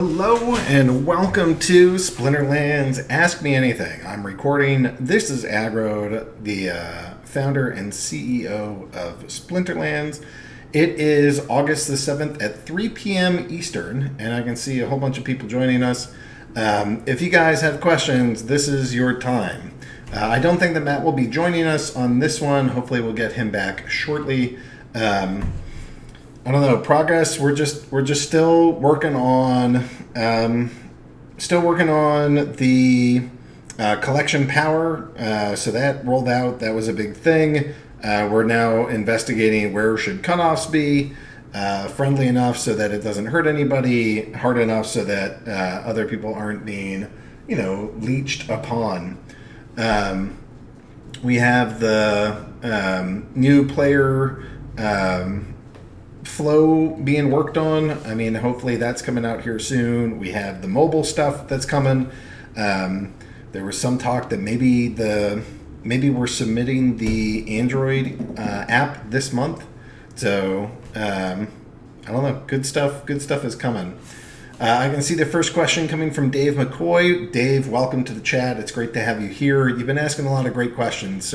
Hello and welcome to Splinterlands Ask Me Anything. I'm recording. This is Aggroed, the founder and CEO of Splinterlands. It is August the 7th at 3 p.m. Eastern, and I can see a whole bunch of people joining us. If you guys have questions, this is your time. I don't think that Matt will be joining us on this one. Hopefully we'll get him back shortly. I don't know, progress. We're just still working on the collection power. So that rolled out. That was a big thing. We're now investigating where should cutoffs be, friendly enough so that it doesn't hurt anybody, hard enough so that other people aren't being, leached upon. We have the new player flow being worked on. I mean, hopefully that's coming out here soon. We have the mobile stuff that's coming. There was some talk that maybe we're submitting the Android app this month. So I don't know. Good stuff is coming. I can see the first question coming from Dave McCoy. Dave, welcome to the chat. It's great to have you here. You've been asking a lot of great questions.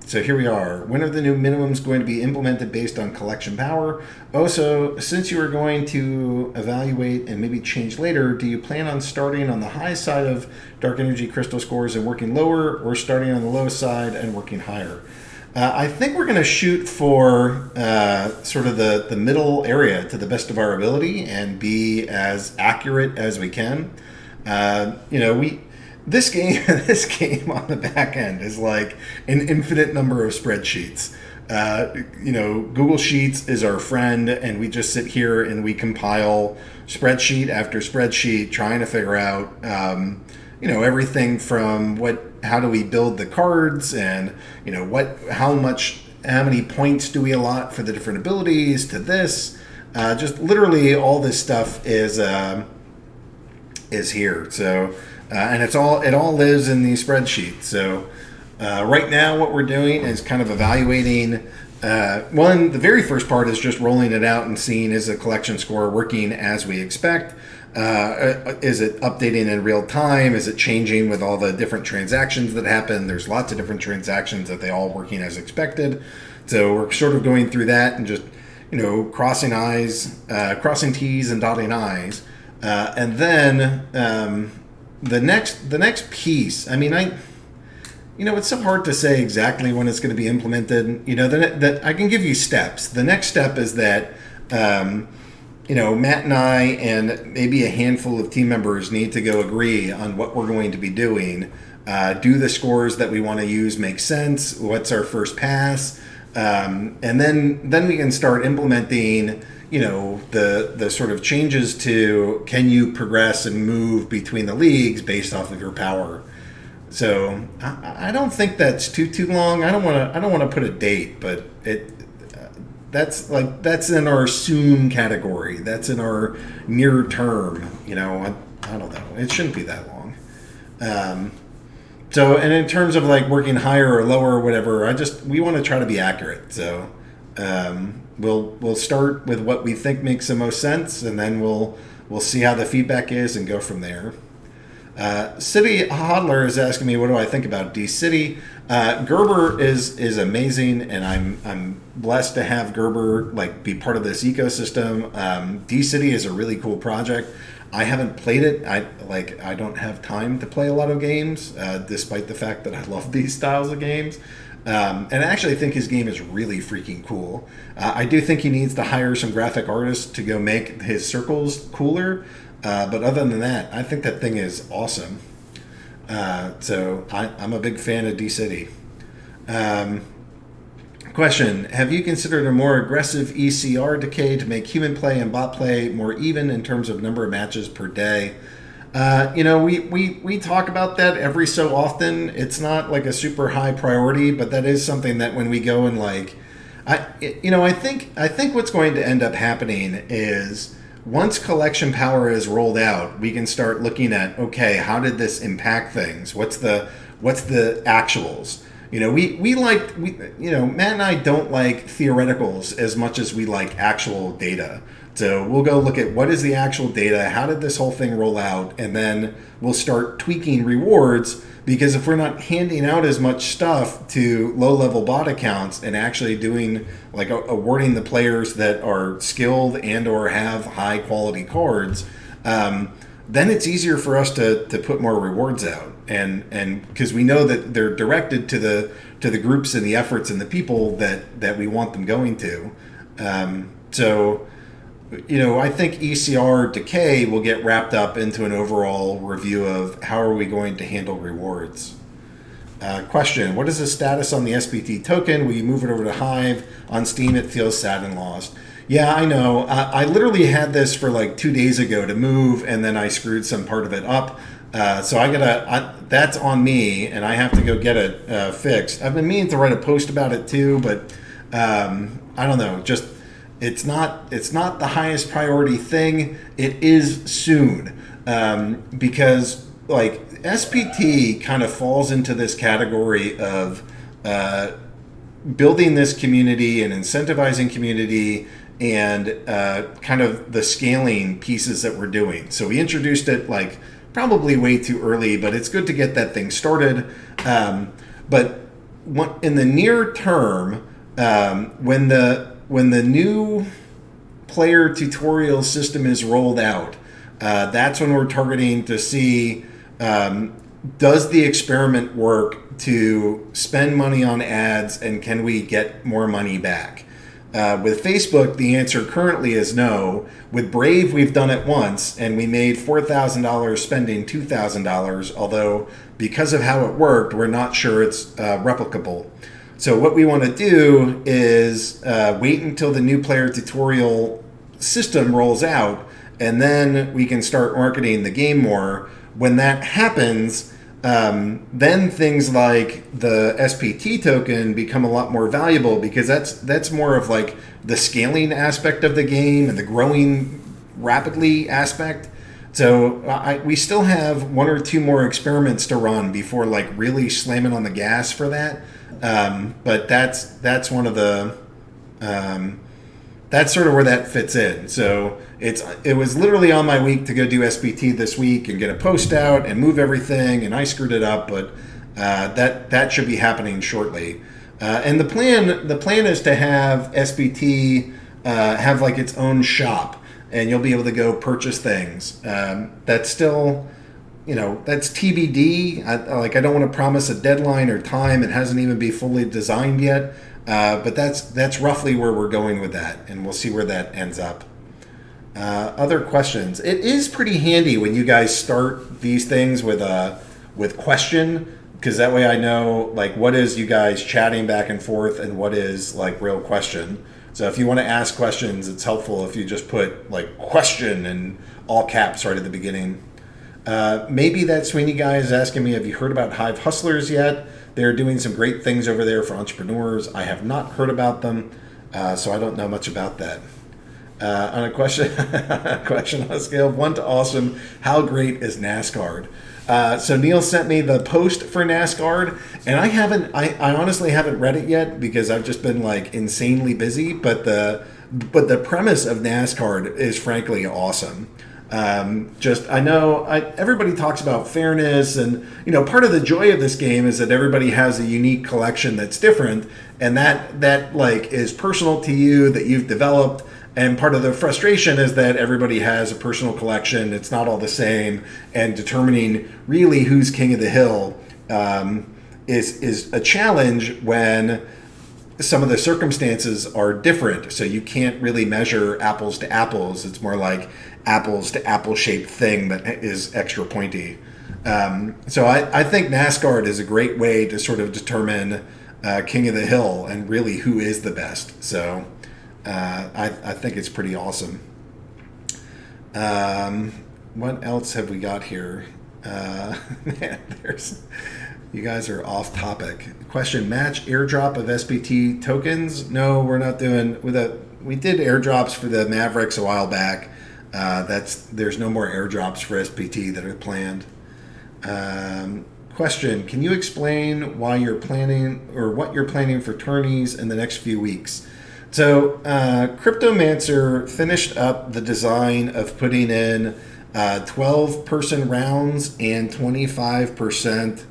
So here we are. When are the new minimums going to be implemented based on collection power? Also, since you are going to evaluate and maybe change later, do you plan on starting on the high side of dark energy crystal scores and working lower, or starting on the low side and working higher? I think we're going to shoot for sort of the middle area to the best of our ability and be as accurate as we can. This game on the back end is like an infinite number of spreadsheets. Google Sheets is our friend, and we just sit here and we compile spreadsheet after spreadsheet, trying to figure out, everything from how do we build the cards, and how many points do we allot for the different abilities to this. Just literally all this stuff is here. So. And it all lives in these spreadsheets. So right now what we're doing is kind of evaluating. The very first part is just rolling it out and seeing, is the collection score working as we expect? Is it updating in real time? Is it changing with all the different transactions that happen? There's lots of different transactions that they all working as expected. So we're sort of going through that and just, crossing T's and dotting I's. And then... The next piece, I mean, it's so hard to say exactly when it's going to be implemented. That I can give you steps. The next step is that, Matt and I and maybe a handful of team members need to go agree on what we're going to be doing. Do the scores that we want to use make sense? What's our first pass? And then we can start implementing the sort of changes to, can you progress and move between the leagues based off of your power. So I don't think that's too long. I don't want to put a date, but that's in our soon category. That's in our near term. I don't know. It shouldn't be that long. And in terms of like working higher or lower or whatever, we want to try to be accurate. So. We'll start with what we think makes the most sense, and then we'll see how the feedback is and go from there. City Hodler is asking me, what do I think about D-City? Gerber is amazing, and I'm blessed to have Gerber be part of this ecosystem. D-City is a really cool project. I haven't played it. I don't have time to play a lot of games, despite the fact that I love these styles of games. And I actually think his game is really freaking cool. I do think he needs to hire some graphic artists to go make his circles cooler. But other than that, I think that thing is awesome. So I'm a big fan of D-City. Question, have you considered a more aggressive ECR decay to make human play and bot play more even in terms of number of matches per day? We talk about that every so often. It's not like a super high priority, but that is something that when we go and I think what's going to end up happening is once collection power is rolled out, we can start looking at, okay, how did this impact things? What's the actuals? Matt and I don't like theoreticals as much as we like actual data. So we'll go look at what is the actual data, how did this whole thing roll out, and then we'll start tweaking rewards, because if we're not handing out as much stuff to low-level bot accounts and actually doing, like, awarding the players that are skilled and or have high-quality cards, then it's easier for us to put more rewards out, and because we know that they're directed to the groups and the efforts and the people that we want them going to. I think ECR Decay will get wrapped up into an overall review of how are we going to handle rewards. Question: what is the status on the SPT token? Will you move it over to Hive? On Steam, it feels sad and lost. Yeah, I know. I literally had this for like 2 days ago to move, and then I screwed some part of it up. So that's on me, and I have to go get it fixed. I've been meaning to write a post about it too, but I don't know. Just it's not the highest priority thing. It is soon, because like SPT kind of falls into this category of building this community and incentivizing community, and kind of the scaling pieces that we're doing. So we introduced it like probably way too early, but it's good to get that thing started. But in the near term, when the new player tutorial system is rolled out, that's when we're targeting to see, does the experiment work to spend money on ads, and can we get more money back? With Facebook, the answer currently is no. With Brave, we've done it once, and we made $4,000 spending $2,000, although because of how it worked, we're not sure it's replicable. So what we want to do is wait until the new player tutorial system rolls out, and then we can start marketing the game more. When that happens, then things like the SPT token become a lot more valuable, because that's more of like the scaling aspect of the game and the growing rapidly aspect. So we still have 1 or 2 more experiments to run before like really slamming on the gas for that. But that's one of the that's sort of where that fits in. So it was literally on my week to go do SPT this week and get a post out and move everything, and I screwed it up, but that should be happening shortly. And the plan is to have SPT have like its own shop, and you'll be able to go purchase things. That's still, that's TBD. I don't want to promise a deadline or time. It hasn't even been fully designed yet. But that's roughly where we're going with that, and we'll see where that ends up. Other questions? It is pretty handy when you guys start these things with question, because that way I know like what is you guys chatting back and forth and what is like real question. So if you want to ask questions, it's helpful if you just put like question in all caps right at the beginning. Maybe that Sweeney guy is asking me, have you heard about Hive Hustlers yet? They're doing some great things over there for entrepreneurs. I have not heard about them, so I don't know much about that. On a question on a scale of 1 to awesome, how great is NASCAR? So Neil sent me the post for NASCAR, and I honestly haven't read it yet because I've just been like insanely busy. But the premise of NASCAR is frankly awesome. I know everybody talks about fairness, and part of the joy of this game is that everybody has a unique collection that's different, and that like is personal to you, that you've developed. And part of the frustration is that everybody has a personal collection. It's not all the same, and determining really who's king of the hill is a challenge when some of the circumstances are different. So you can't really measure apples to apples. It's more like apples to apple shaped thing that is extra pointy. So I think NASCAR is a great way to sort of determine king of the hill and really who is the best. So I think it's pretty awesome. What else have we got here? Man, you guys are off topic. Question: match airdrop of SPT tokens? No, we're not doing with that. We did airdrops for the Mavericks a while back. There's no more airdrops for SPT that are planned. Question: Can you explain why you're planning or what you're planning for tourneys in the next few weeks? So, Cryptomancer finished up the design of putting in 12-person rounds and 25%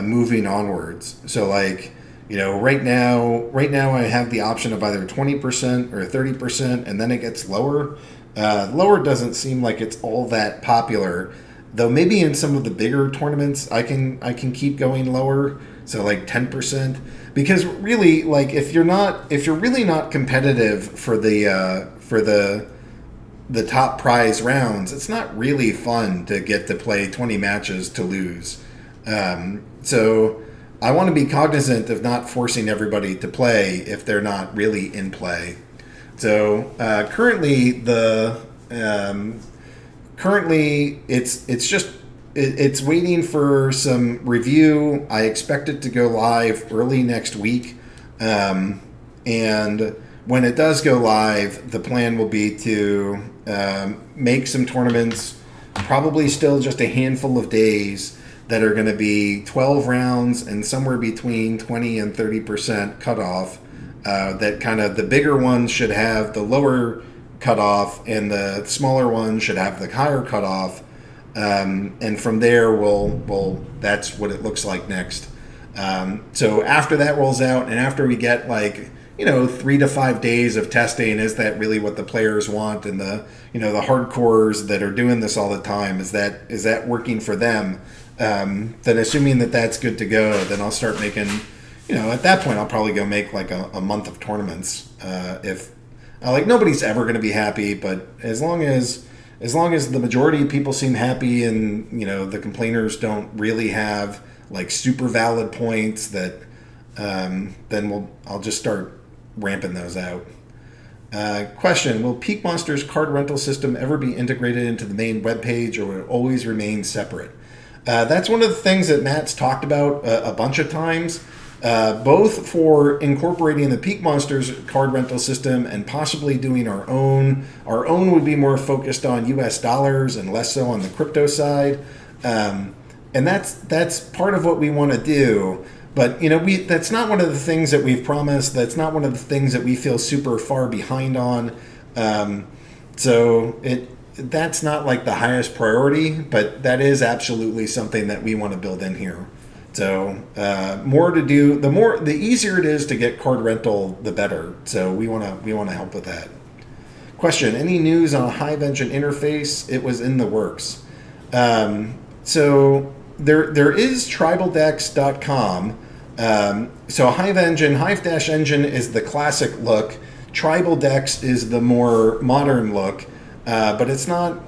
moving onwards. So, like, right now I have the option of either 20% or 30%, and then it gets lower. Lower doesn't seem like it's all that popular, though. Maybe in some of the bigger tournaments, I can keep going lower. So like 10%, because really, like, if you're really not competitive for the top prize rounds, it's not really fun to get to play 20 matches to lose. So I want to be cognizant of not forcing everybody to play if they're not really in play. So currently it's waiting for some review. I expect it to go live early next week, and when it does go live, the plan will be to make some tournaments, probably still just a handful of days, that are going to be 12 rounds and somewhere between 20 and 30% cutoff. That kind of the bigger ones should have the lower cutoff, and the smaller ones should have the higher cutoff. And from there, we'll that's what it looks like next. So after that rolls out, and after we get 3 to 5 days of testing, is that really what the players want? And the hardcores that are doing this all the time, is that working for them? Then assuming that that's good to go, then I'll start making, at that point I'll probably go make like a month of tournaments. If nobody's ever going to be happy, but as long as the majority of people seem happy, and the complainers don't really have like super valid points, that then I'll just start ramping those out. Question: Will Peak Monsters card rental system ever be integrated into the main webpage, or will it always remain separate? That's one of the things that Matt's talked about a bunch of times, both for incorporating the Peak Monsters card rental system and possibly doing our own. Our own would be more focused on US dollars and less so on the crypto side. And that's part of what we want to do. But that's not one of the things that we've promised. That's not one of the things that we feel super far behind on. So that's not like the highest priority, but that is absolutely something that we want to build in here. So more to do. The easier it is to get card rental, the better. So we want to help with that. Question: Any news on a Hive Engine interface? It was in the works. So there is tribaldex.com. So Hive-Engine is the classic look. Tribaldex is the more modern look. But it's not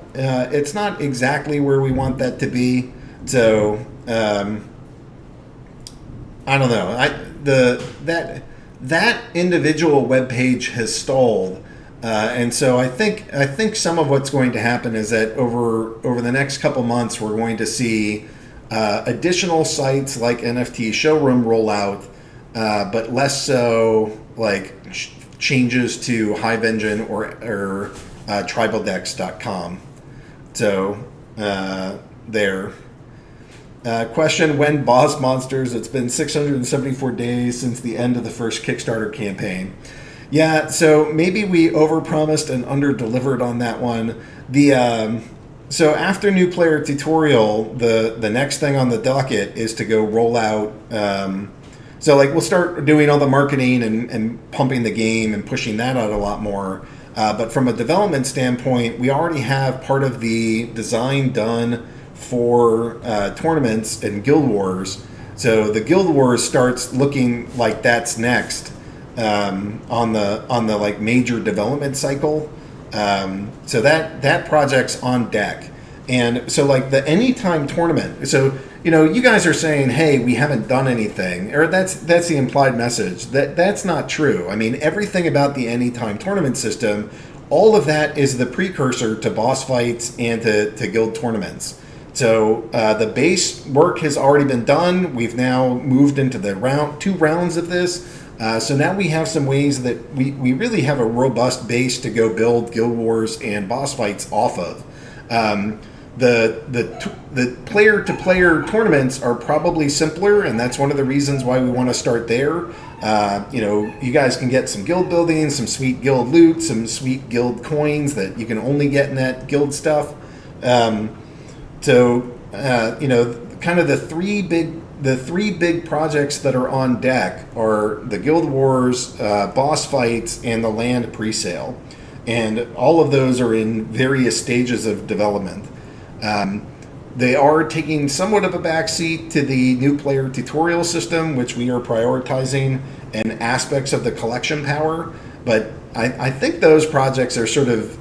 exactly where we want that to be. So I don't know. That individual web page has stalled, and so I think some of what's going to happen is that over the next couple months, we're going to see additional sites like NFT Showroom roll out, but less so like changes to Hive Engine or tribaldex.com. So there. Question: When Boss Monsters? It's been 674 days since the end of the first Kickstarter campaign. Yeah, so maybe we overpromised and underdelivered on that one. So after New Player Tutorial, the next thing on the docket is to go roll out. So we'll start doing all the marketing and pumping the game and pushing that out a lot more. But from a development standpoint, we already have part of the design done for tournaments and Guild Wars. So the Guild Wars starts looking like that's next on the major development cycle. So that project's on deck. And so the Anytime tournament. So you guys are saying, hey, we haven't done anything, or that's the implied message. That's not true. I mean, everything about the Anytime tournament system, all of that is the precursor to boss fights and to guild tournaments. So the base work has already been done. We've now moved into the two rounds of this. So now we have some ways that we really have a robust base to go build Guild Wars and boss fights off of. the player-to-player tournaments are probably simpler, and that's one of the reasons why we want to start there. You guys can get some guild building, some sweet guild loot, some sweet guild coins that you can only get in that guild stuff. Kind of the three big projects that are on deck are the Guild Wars, boss fights, and the land presale, and all of those are in various stages of development. They are taking somewhat of a backseat to the new player tutorial system, which we are prioritizing, and aspects of the collection power. But I think those projects are sort of,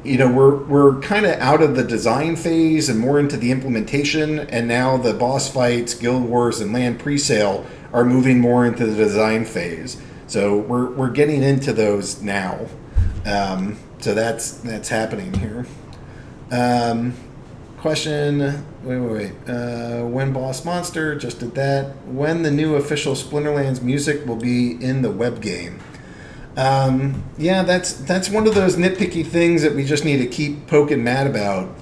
we're kind of out of the design phase and more into the implementation. And now the boss fights, Guild Wars, and land presale are moving more into the design phase. So we're getting into those now. So that's happening here. Question. Wait. When Boss Monster, just did that. When the new official Splinterlands music will be in the web game? That's one of those nitpicky things that we just need to keep poking Matt about.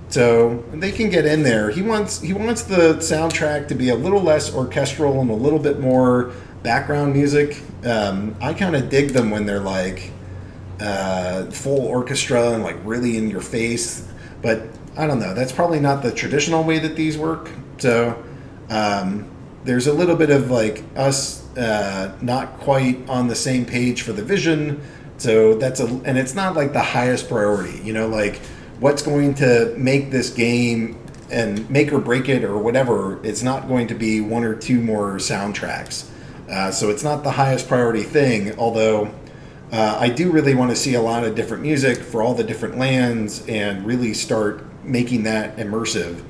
So they can get in there. He wants the soundtrack to be a little less orchestral and a little bit more background music. I kind of dig them when they're like full orchestra and like really in your face, but I don't know, that's probably not the traditional way that these work. So there's a little bit of like us not quite on the same page for the vision. So and it's not like the highest priority, like what's going to make this game and make or break it or whatever. It's not going to be one or two more soundtracks. So it's not the highest priority thing, although I do really want to see a lot of different music for all the different lands and really start making that immersive.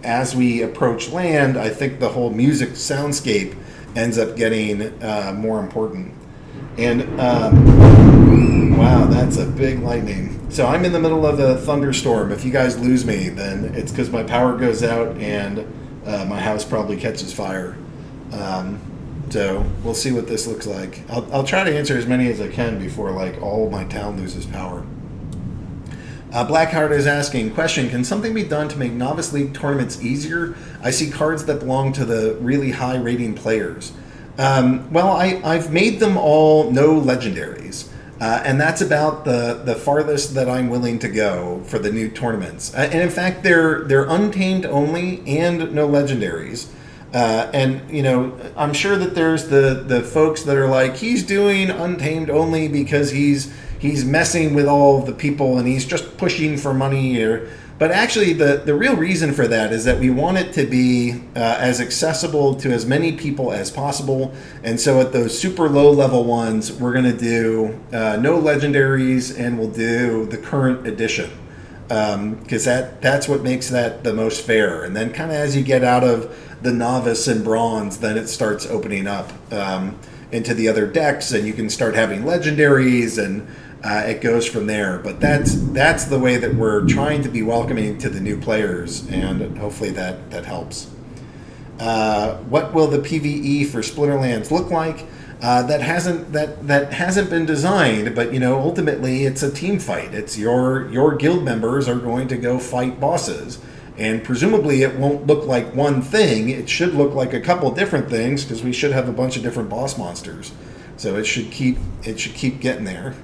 As we approach land, I think the whole music soundscape ends up getting more important. And wow, that's a big lightning. So I'm in the middle of a thunderstorm. If you guys lose me, then it's because my power goes out and my house probably catches fire. So we'll see what this looks like. I'll try to answer as many as I can before like all my town loses power. Blackheart is asking, question, can something be done to make Novice League tournaments easier? I see cards that belong to the really high rating players. I've made them all no legendaries. And that's about the farthest that I'm willing to go for the new tournaments. And in fact, they're untamed only and no legendaries. I'm sure that there's the folks that are like, he's doing untamed only because he's messing with all the people and he's just pushing for money. But actually, the real reason for that is that we want it to be as accessible to as many people as possible. And so at those super low level ones, we're going to do no legendaries and we'll do the current edition. Because that's what makes that the most fair. And then kind of as you get out of the novice and bronze, then it starts opening up into the other decks, and you can start having legendaries, and it goes from there. But that's the way that we're trying to be welcoming to the new players, and hopefully that helps. What will the PvE for Splinterlands look like? That hasn't been designed, but ultimately it's a team fight. It's your guild members are going to go fight bosses, and presumably it won't look like one thing. It should look like a couple different things because we should have a bunch of different boss monsters. So it should keep getting there.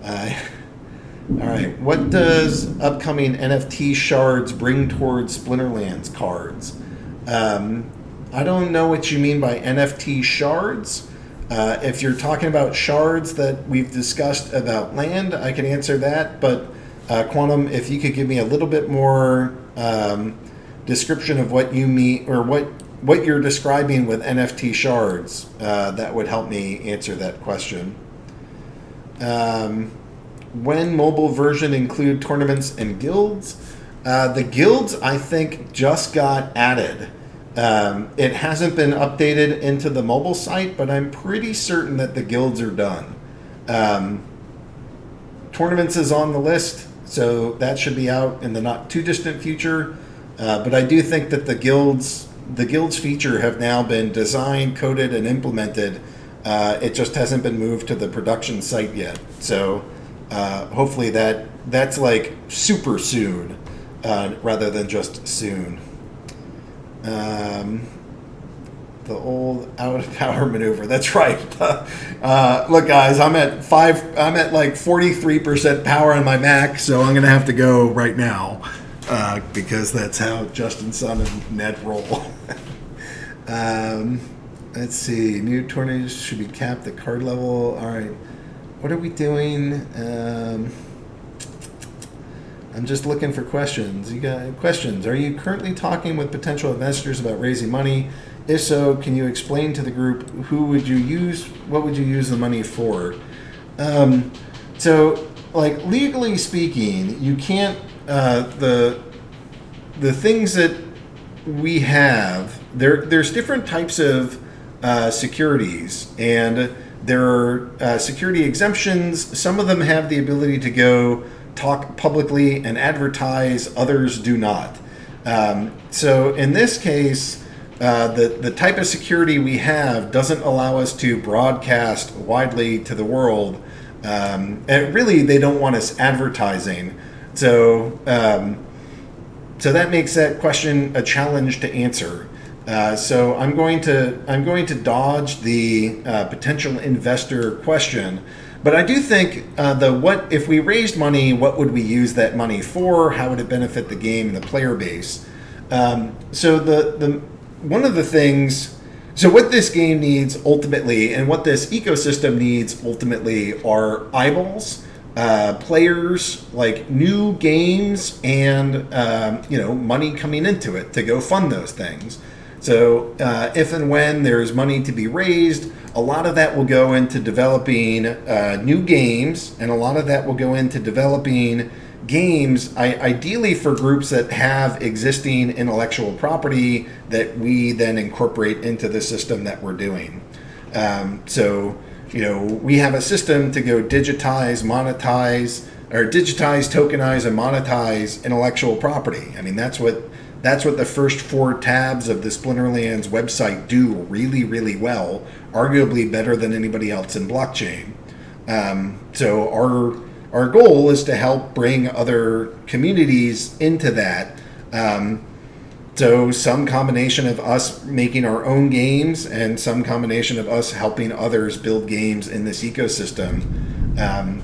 All right, what does upcoming NFT shards bring towards Splinterlands cards? I don't know what you mean by NFT shards. If you're talking about shards that we've discussed about land, I can answer that. But Quantum, if you could give me a little bit more description of what you mean or what you're describing with NFT shards, that would help me answer that question. When mobile version include tournaments and guilds? The guilds, I think, just got added. It hasn't been updated into the mobile site, but I'm pretty certain that the guilds are done. Tournaments is on the list, so that should be out in the not too distant future. But I do think that the guilds feature have now been designed, coded, and implemented. It just hasn't been moved to the production site yet. So hopefully that's like super soon, rather than just soon. The old out of power maneuver. That's right. Look, guys, I'm at like 43% power on my Mac, so I'm gonna have to go right now, because that's how Justin, Son, and Ned roll. Let's see. New tourneys should be capped at card level. All right. What are we doing? I'm just looking for questions. You got questions? Are you currently talking with potential investors about raising money? If so, can you explain to the group who would you use? What would you use the money for? So, like, legally speaking, you can't. The things that we have, there's different types of securities, and there are security exemptions. Some of them have the ability to go talk publicly and advertise, others do not. So in this case, the type of security we have doesn't allow us to broadcast widely to the world, and really they don't want us advertising. So so that makes that question a challenge to answer. So I'm going to dodge the potential investor question, but I do think what if we raised money, what would we use that money for? How would it benefit the game and the player base? So the one of the things, so what this game needs ultimately, and what this ecosystem needs ultimately, are eyeballs, players, like new games, and money coming into it to go fund those things. So if and when there's money to be raised, a lot of that will go into developing new games, and a lot of that will go into developing games, ideally for groups that have existing intellectual property that we then incorporate into the system that we're doing. So, we have a system to go digitize, monetize, or digitize, tokenize, and monetize intellectual property. I mean, that's what the first 4 tabs of the Splinterlands website do really, really well, arguably better than anybody else in blockchain. So our goal is to help bring other communities into that. So some combination of us making our own games and some combination of us helping others build games in this ecosystem. And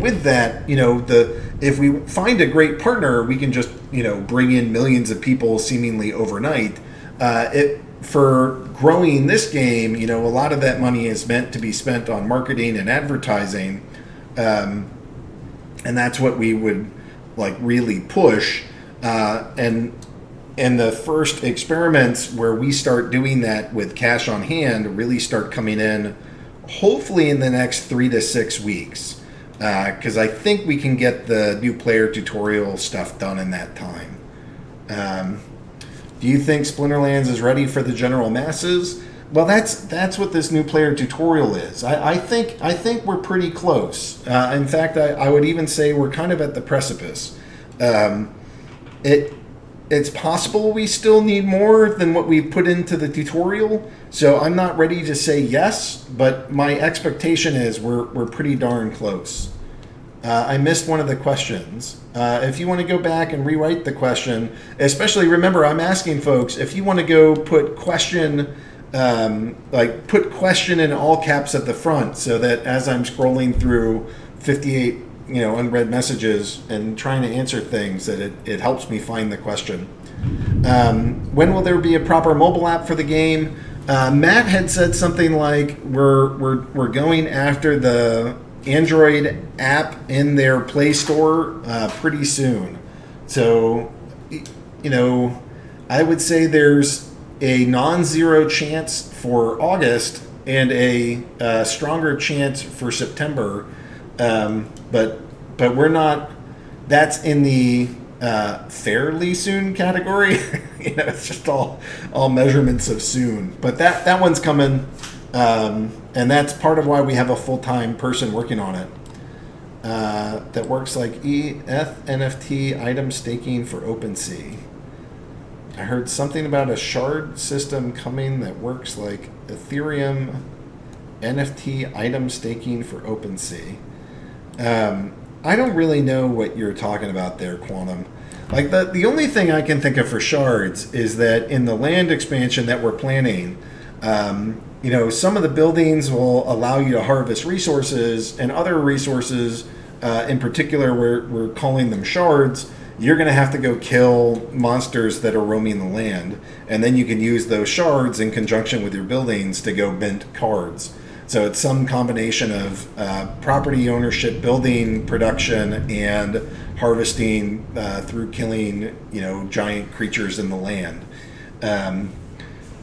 with that, if we find a great partner, we can just, bring in millions of people seemingly overnight. For growing this game, a lot of that money is meant to be spent on marketing and advertising. And that's what we would really push. And the first experiments where we start doing that with cash on hand really start coming in, hopefully in the next 3 to 6 weeks. Because I think we can get the new player tutorial stuff done in that time. Do you think Splinterlands is ready for the general masses? Well, that's what this new player tutorial is. I think we're pretty close. In fact, I would even say we're kind of at the precipice. It's possible we still need more than what we've put into the tutorial. So I'm not ready to say yes, but my expectation is we're pretty darn close. I missed one of the questions. If you want to go back and rewrite the question, especially remember, I'm asking folks, if you want to go put question, put question in all caps at the front, so that as I'm scrolling through 58, unread messages and trying to answer things, that it helps me find the question. When will there be a proper mobile app for the game? Matt had said something like we're going after the Android app in their Play Store pretty soon. So, I would say there's a non-zero chance for August and a stronger chance for September. But we're not. That's in the fairly soon category. It's just all measurements of soon. But that one's coming. And that's part of why we have a full-time person working on it that works like ETH NFT item staking for OpenSea. I heard something about a shard system coming that works like Ethereum NFT item staking for OpenSea. I don't really know what you're talking about there, Quantum. Like the only thing I can think of for shards is that in the land expansion that we're planning, some of the buildings will allow you to harvest resources, and other resources, in particular, we're calling them shards. You're going to have to go kill monsters that are roaming the land, and then you can use those shards in conjunction with your buildings to go mint cards. So it's some combination of property ownership, building production, and harvesting through killing, giant creatures in the land.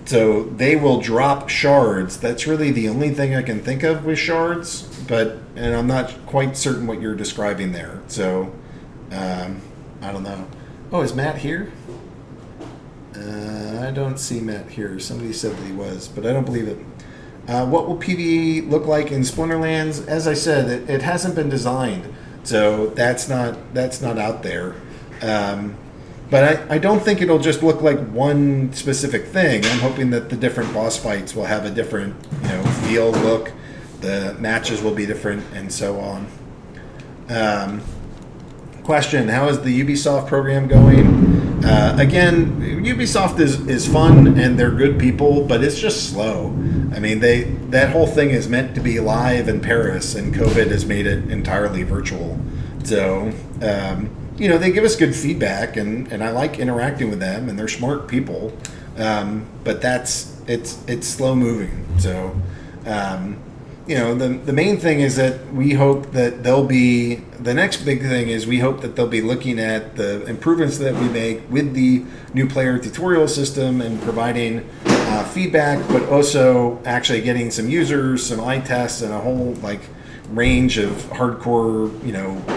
So they will drop shards. That's really the only thing I can think of with shards, and I'm not quite certain what you're describing there. So I don't know. Oh, is Matt here? I don't see Matt here. Somebody said that he was, but I don't believe it. What will PvE look like in Splinterlands? As I said, it hasn't been designed, so that's not out there. But I don't think it'll just look like one specific thing. I'm hoping that the different boss fights will have a different, feel, look. The matches will be different, and so on. Question: how is the Ubisoft program going? Again, Ubisoft is fun and they're good people, but it's just slow. I mean, that whole thing is meant to be live in Paris, and COVID has made it entirely virtual. So, they give us good feedback, and I like interacting with them, and they're smart people. But it's slow moving. So, the main thing is that we hope that the next big thing is we hope that they'll be looking at the improvements that we make with the new player tutorial system and providing feedback, but also actually getting some users, some eye tests, and a whole range of hardcore,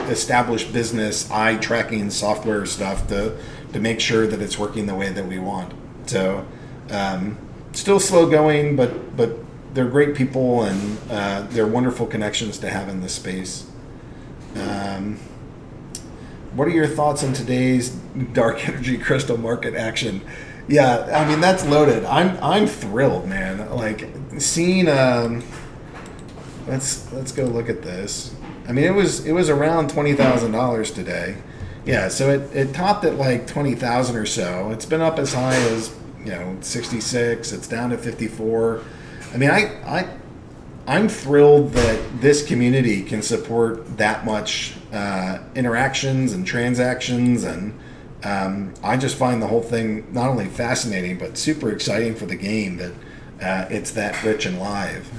established business eye tracking software stuff to make sure that it's working the way that we want. So still slow going, but they're great people, and they're wonderful connections to have in this space. What are your thoughts on today's dark energy crystal market action? Yeah, I mean, that's loaded. I'm thrilled, man. Like seeing let's go look at this. I mean, it was around $20,000 today. Yeah, so it topped at like 20,000 or so. It's been up as high as 66. It's down to 54. I mean, I'm thrilled that this community can support that much interactions and transactions, and I just find the whole thing not only fascinating but super exciting for the game that it's that rich and live.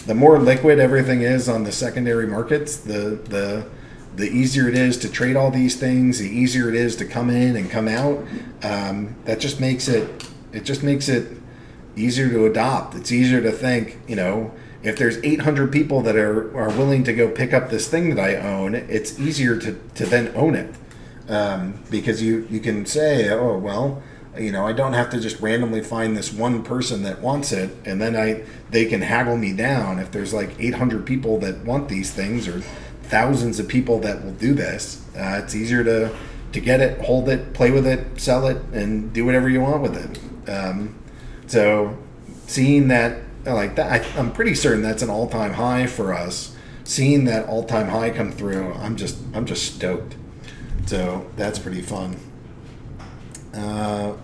The more liquid everything is on the secondary markets, the easier it is to trade all these things, the easier it is to come in and come out. That just makes it easier to adopt. It's easier to think, if there's 800 people that are willing to go pick up this thing that I own, it's easier to then own it. Because you can say, oh, well, I don't have to just randomly find this one person that wants it, and then they can haggle me down. If there's like 800 people that want these things, or thousands of people that will do this, it's easier to get it, hold it, play with it, sell it, and do whatever you want with it. So seeing that, like that, I'm pretty certain that's an all-time high for us. Seeing that all-time high come through, I'm just stoked. So that's pretty fun.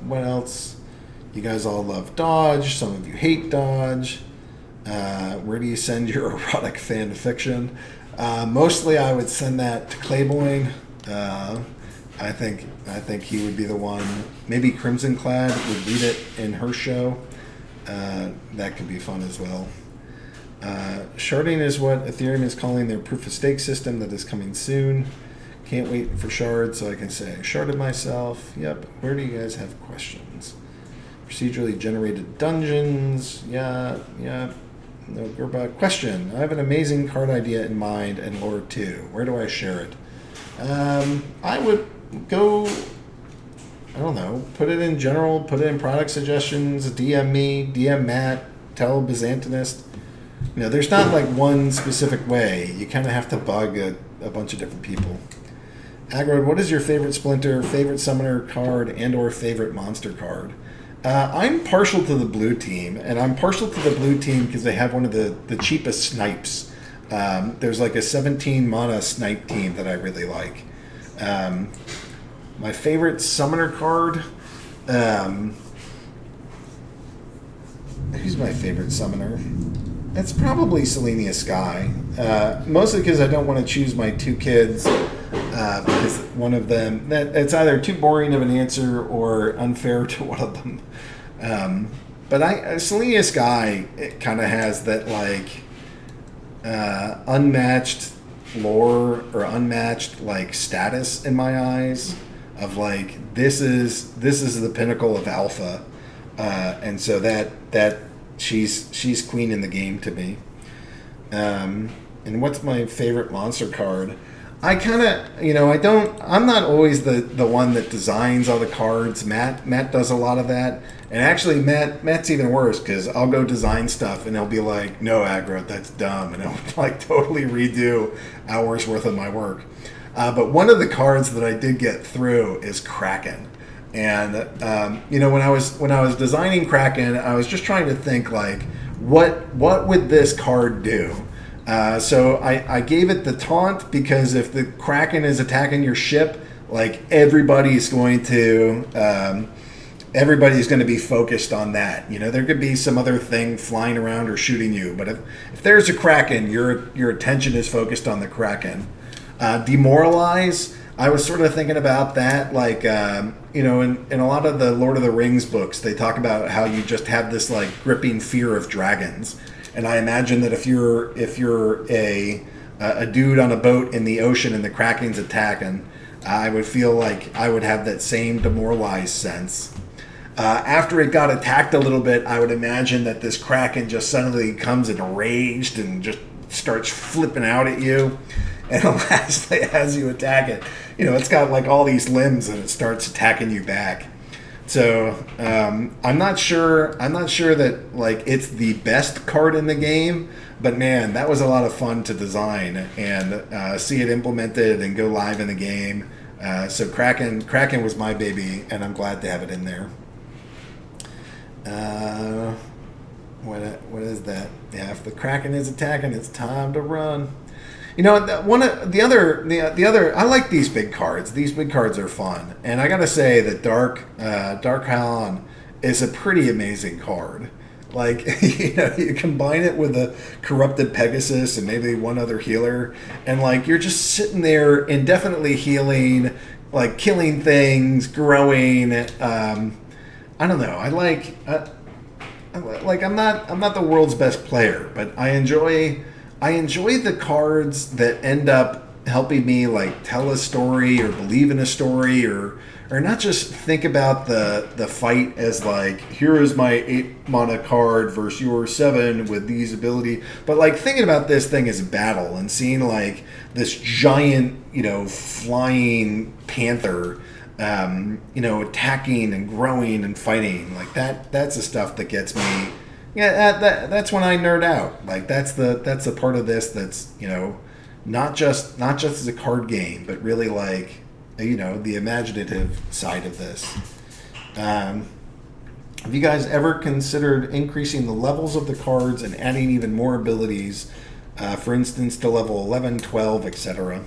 What else? You guys all love Dodge. Some of you hate Dodge. Where do you send your erotic fan fiction? Mostly I would send that to Clayboyne. I think he would be the one. Maybe Crimson Clad would read it in her show. That could be fun as well. Sharding is what Ethereum is calling their proof of stake system that is coming soon. Can't wait for shards so I can say, sharded myself. Yep. Where do you guys have questions? Procedurally generated dungeons. Yeah. No, question. I have an amazing card idea in mind and lore too. Where do I share it? I would go, I don't know, put it in general, put it in product suggestions, DM me, DM Matt, tell Byzantinist. There's not like one specific way. You kind of have to bug a bunch of different people. Aggroed, what is your favorite Splinter, favorite summoner card, and or favorite monster card? I'm partial to the blue team, and I'm partial to the blue team because they have one of the cheapest snipes. There's like a 17 mana snipe team that I really like. My favorite summoner card. Who's my favorite summoner? It's probably Selenia Sky. Mostly because I don't want to choose my two kids. Because one of them, it's either too boring of an answer or unfair to one of them. But Selenia Sky, it kind of has that like unmatched lore or unmatched like status in my eyes of like this is the pinnacle of alpha, and so that she's queen in the game to me. And what's my favorite monster card? I kind of, I'm not always the one that designs all the cards. Matt does a lot of that. And actually, Matt's even worse because I'll go design stuff and he'll be like, no, Aggroed, that's dumb. And he'll like totally redo hours worth of my work. But one of the cards that I did get through is Kraken. And, when I was designing Kraken, I was just trying to think like, what would this card do? So I gave it the taunt because if the Kraken is attacking your ship, like everybody's going to be focused on that. There could be some other thing flying around or shooting you, but if there's a Kraken, your attention is focused on the Kraken. Demoralize. I was sort of thinking about that, like in a lot of the Lord of the Rings books, they talk about how you just have this like gripping fear of dragons. And I imagine that if you're a dude on a boat in the ocean and the Kraken's attacking, I would feel like I would have that same demoralized sense. After it got attacked a little bit, I would imagine that this Kraken just suddenly comes enraged and just starts flipping out at you. And lastly, as you attack it, it's got like all these limbs and it starts attacking you back. So I'm not sure that like it's the best card in the game, but man, that was a lot of fun to design and see it implemented and go live in the game. So Kraken was my baby, and I'm glad to have it in there. What is that? Yeah, if the Kraken is attacking, it's time to run. The other. I like these big cards. These big cards are fun, and I gotta say that Dark Halon is a pretty amazing card. Like you combine it with a Corrupted Pegasus and maybe one other healer, and like you're just sitting there indefinitely healing, like killing things, growing. I don't know. I'm not the world's best player, but I enjoy the cards that end up helping me like tell a story or believe in a story or not just think about the fight as like, here is my 8 mana card versus your 7 with these ability, but like thinking about this thing as a battle and seeing like this giant, flying panther, attacking and growing and fighting, like that's the stuff that gets me. Yeah, that's when I nerd out. Like that's the part of this that's not just as a card game, but really like the imaginative side of this. Have you guys ever considered increasing the levels of the cards and adding even more abilities, for instance, to level 11, 12, etc.?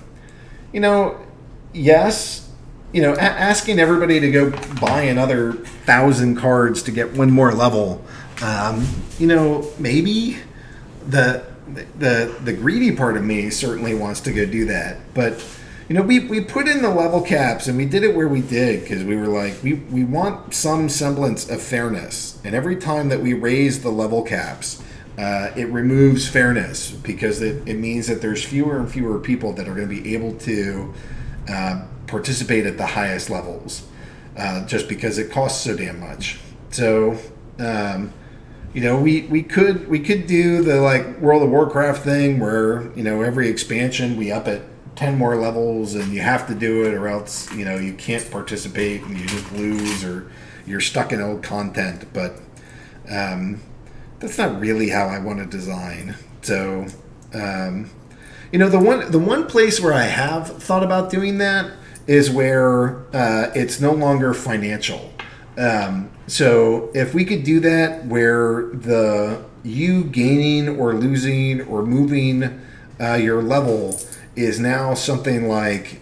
Yes. Asking everybody to go buy another 1,000 cards to get one more level. Maybe the greedy part of me certainly wants to go do that. But, we put in the level caps and we did it where we did because we were like, we want some semblance of fairness. And every time that we raise the level caps, it removes fairness because it means that there's fewer and fewer people that are going to be able to participate at the highest levels just because it costs so damn much. So, we could do the like World of Warcraft thing where, every expansion we up it 10 more levels and you have to do it or else, you can't participate and you just lose or you're stuck in old content. But that's not really how I want to design. So, the one place where I have thought about doing that is where it's no longer financial. So if we could do that, where you gaining or losing or moving your level is now something like,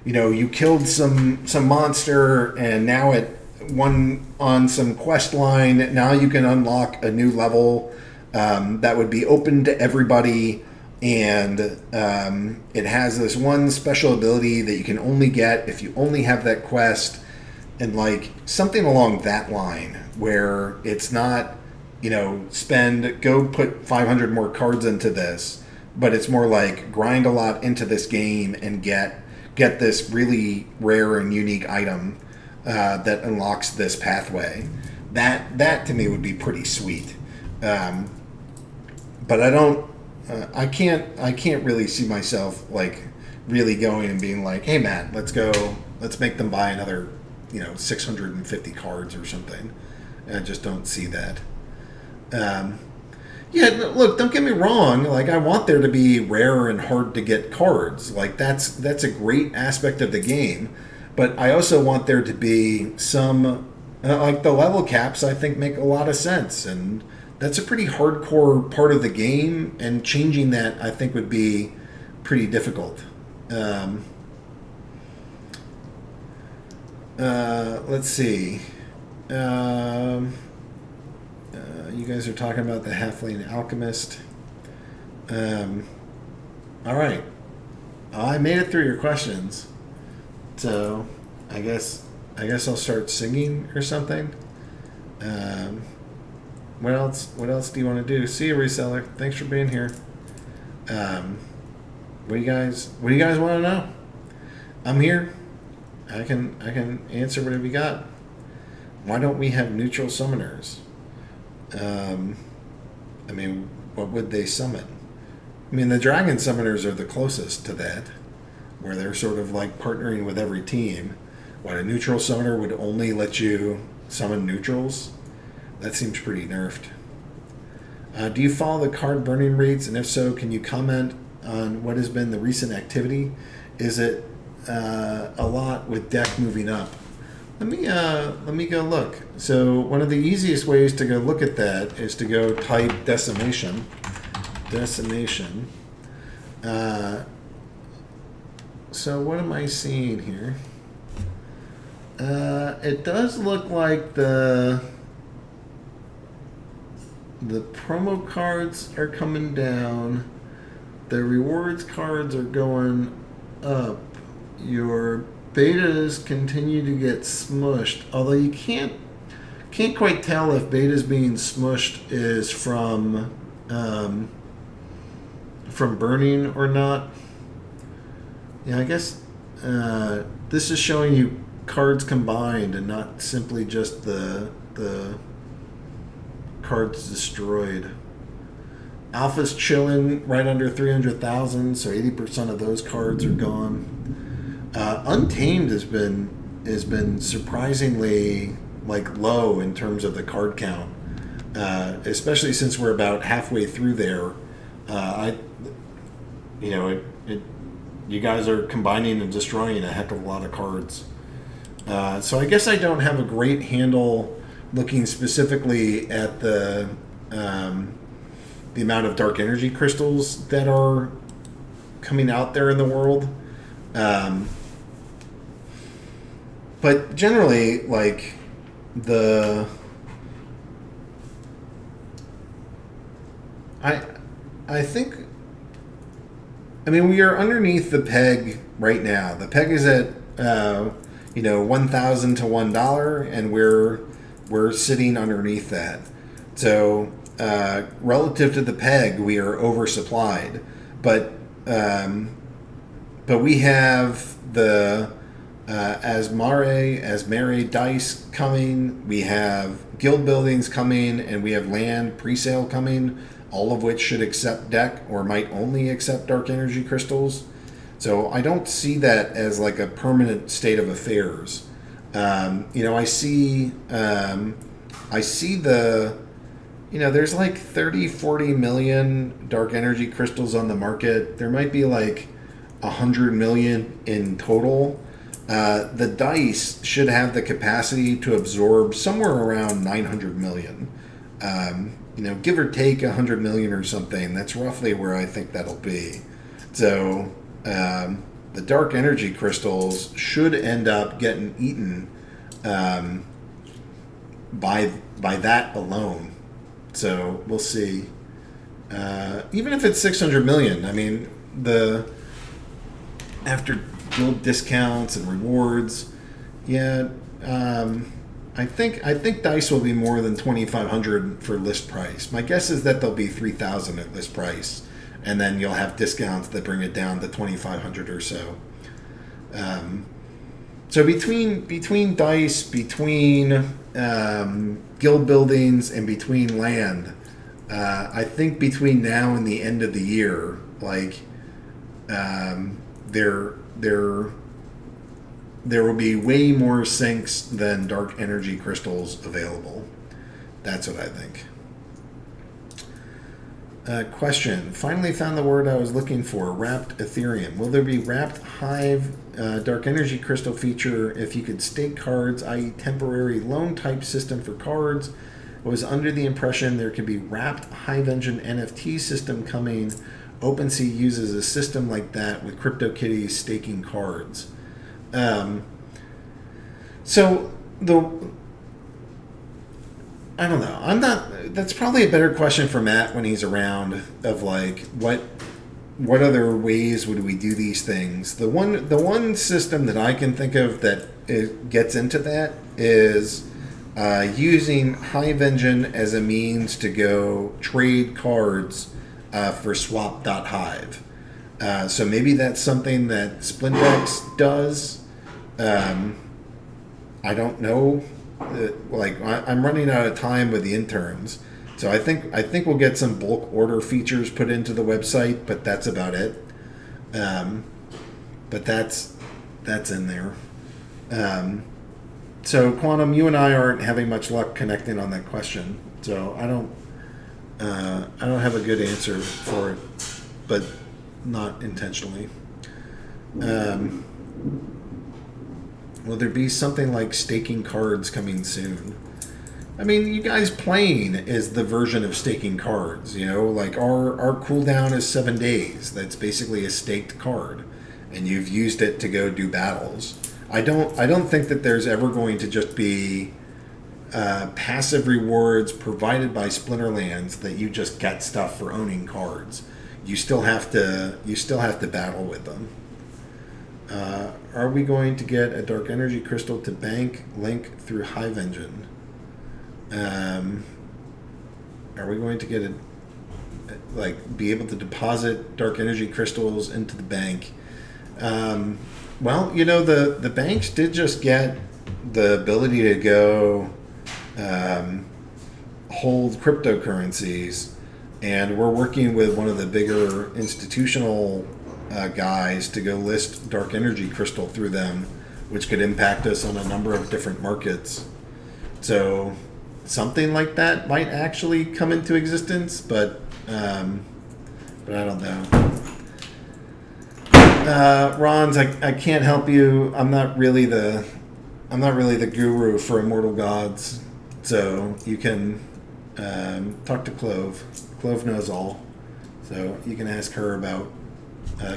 you killed some monster, and now it won on some quest line. Now you can unlock a new level that would be open to everybody, and it has this one special ability that you can only get if you only have that quest, and like something along that line, where it's not, go put 500 more cards into this, but it's more like grind a lot into this game and get this really rare and unique item that unlocks this pathway. That to me would be pretty sweet. But I can't really see myself like really going and being like, hey Matt, let's make them buy another 650 cards or something. I just don't see that. Look, don't get me wrong. Like, I want there to be rare and hard to get cards. Like, that's a great aspect of the game. But I also want there to be some, like the level caps, I think make a lot of sense. And that's a pretty hardcore part of the game. And changing that, I think, would be pretty difficult. Let's see. You guys are talking about the Halfling Alchemist. All right. I made it through your questions. So I guess I'll start singing or something. What else do you want to do? See you, reseller. Thanks for being here. What do you guys want to know? I'm here. I can answer whatever you got. Why don't we have neutral summoners? What would they summon? The dragon summoners are the closest to that, where they're sort of like partnering with every team. What, a neutral summoner would only let you summon neutrals? That seems pretty nerfed. Do you follow the card burning rates? And if so, can you comment on what has been the recent activity? Is it a lot with deck moving up? Let me go look. So one of the easiest ways to go look at that is to go type decimation. So what am I seeing here? It does look like the promo cards are coming down. The rewards cards are going up. Your betas continue to get smushed, although you can't quite tell if betas being smushed is from burning or not. Yeah, I guess this is showing you cards combined and not simply just the cards destroyed. Alpha's chilling right under 300,000, so 80% of those cards are gone. Untamed has been surprisingly low in terms of the card count, especially since we're about halfway through there. You guys are combining and destroying a heck of a lot of cards. So I guess I don't have a great handle looking specifically at the amount of dark energy crystals that are coming out there in the world. But generally, I think, we are underneath the peg right now. The peg is at, $1,000 to $1, and we're sitting underneath that. So, relative to the peg, we are oversupplied. But we have the Asmare dice coming, we have guild buildings coming, and we have land pre-sale coming, all of which should accept deck or might only accept dark energy crystals. So I don't see that as a permanent state of affairs. I see the, there's 30-40 million dark energy crystals on the market. There might be 100 million in total. The dice should have the capacity to absorb somewhere around 900 million. Give or take 100 million or something. That's roughly where I think that'll be. So the dark energy crystals should end up getting eaten by that alone. So we'll see. Even if it's 600 million, I mean, after guild discounts and rewards, I think dice will be more than 2,500 for list price. My guess is that they'll be 3,000 at list price, and then you'll have discounts that bring it down to 2,500 or so. So between dice, between guild buildings, and between land, I think between now and the end of the year, there will be way more sinks than dark energy crystals available. That's what I think. Question. Finally found the word I was looking for. Wrapped Ethereum. Will there be wrapped Hive dark energy crystal feature if you could stake cards, i.e. temporary loan type system for cards? I was under the impression there could be wrapped Hive Engine NFT system coming. OpenSea uses a system like that with CryptoKitties staking cards. I don't know. That's probably a better question for Matt when he's around. Of what other ways would we do these things? The one system that I can think of that gets into that is using Hive Engine as a means to go trade cards for swap.hive. So maybe that's something that Splintex does. I don't know. I'm running out of time with the interns, so I think we'll get some bulk order features put into the website, but that's about it. But that's in there. So Quantum, you and I aren't having much luck connecting on that question, so I don't have a good answer for it, but not intentionally. Will there be something like staking cards coming soon? I mean, you guys playing is the version of staking cards. Our cooldown is 7 days. That's basically a staked card, and you've used it to go do battles. I don't think that there's ever going to just be passive rewards provided by Splinterlands that you just get stuff for owning cards. You still have to battle with them. Are we going to get a dark energy crystal to bank link through Hive Engine? Are we going to get be able to deposit dark energy crystals into the bank? Well, the banks did just get the ability to go hold cryptocurrencies, and we're working with one of the bigger institutional guys to go list dark energy crystal through them, which could impact us on a number of different markets. So something like that might actually come into existence, but I don't know. Rons, I can't help you. I'm not really the guru for Immortal Gods, so you can talk to Clove. Clove knows all, so you can ask her about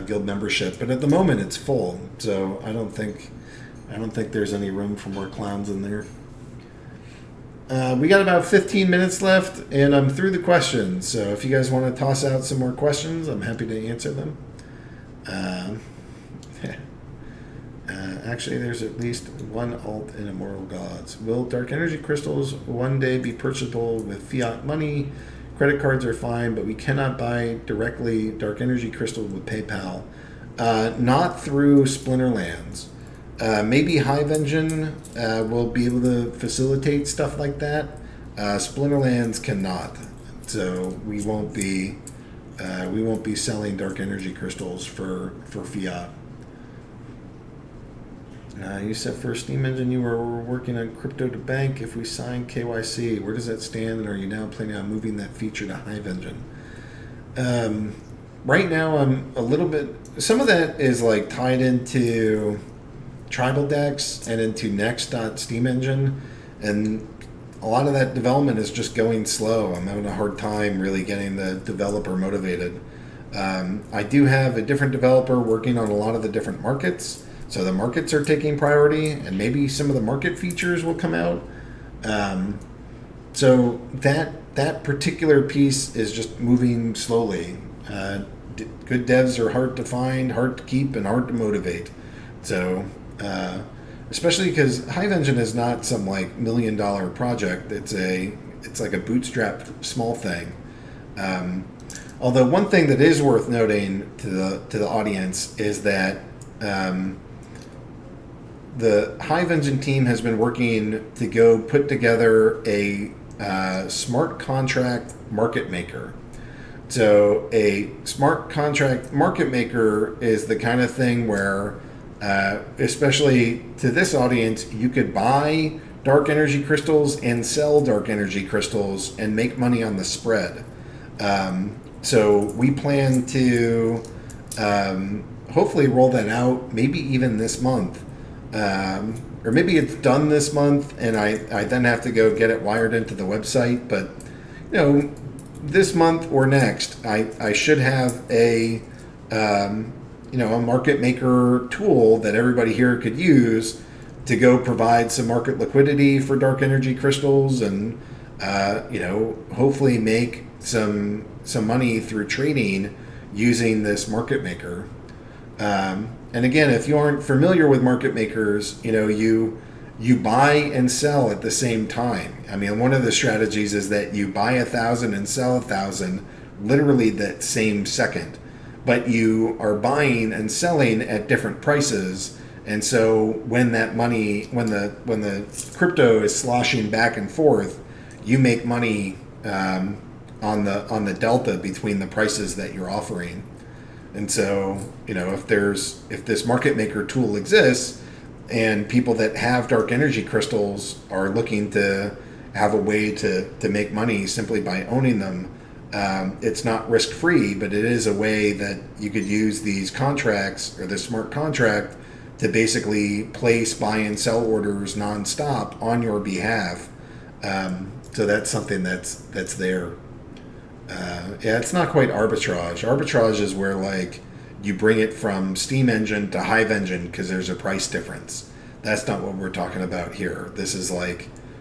guild membership. But at the moment, it's full, so I don't think there's any room for more clowns in there. We got about 15 minutes left, and I'm through the questions. So if you guys want to toss out some more questions, I'm happy to answer them. Actually, there's at least one alt in Immortal Gods. Will dark energy crystals one day be purchasable with fiat money? Credit cards are fine, but we cannot buy directly dark energy crystals with PayPal. Not through Splinterlands. Maybe Hive Engine will be able to facilitate stuff like that. Splinterlands cannot, so we won't be selling dark energy crystals for fiat. You said for Steam Engine you were working on crypto to bank. If we sign KYC, where does that stand? And are you now planning on moving that feature to Hive Engine? Right now, I'm a little bit. Some of that is tied into tribal decks and into Next.Steam Engine, and a lot of that development is just going slow. I'm having a hard time really getting the developer motivated. I do have a different developer working on a lot of the different markets, so the markets are taking priority, and maybe some of the market features will come out. So that particular piece is just moving slowly. Good devs are hard to find, hard to keep, and hard to motivate. So, especially because Hive Engine is not some like $1 million project. It's like a bootstrapped small thing. Although one thing that is worth noting to the audience is that the Hive Engine team has been working to go put together a smart contract market maker. So a smart contract market maker is the kind of thing where, especially to this audience, you could buy dark energy crystals and sell dark energy crystals and make money on the spread. So we plan to hopefully roll that out maybe even this month. Or maybe it's done this month and I then have to go get it wired into the website. But, this month or next, I should have a market maker tool that everybody here could use to go provide some market liquidity for dark energy crystals and, hopefully make some money through trading using this market maker. And again, if you aren't familiar with market makers, you buy and sell at the same time. I mean, one of the strategies is that you buy 1,000 and sell 1,000 literally that same second, but you are buying and selling at different prices. And so when that money, when the crypto is sloshing back and forth, you make money on the delta between the prices that you're offering. And so, if this market maker tool exists, and people that have dark energy crystals are looking to have a way to make money simply by owning them, it's not risk-free, but it is a way that you could use these contracts or the smart contract to basically place buy and sell orders nonstop on your behalf. So that's something that's there. It's not quite arbitrage. Arbitrage is where you bring it from Steam Engine to Hive Engine because there's a price difference. That's not what we're talking about here. This is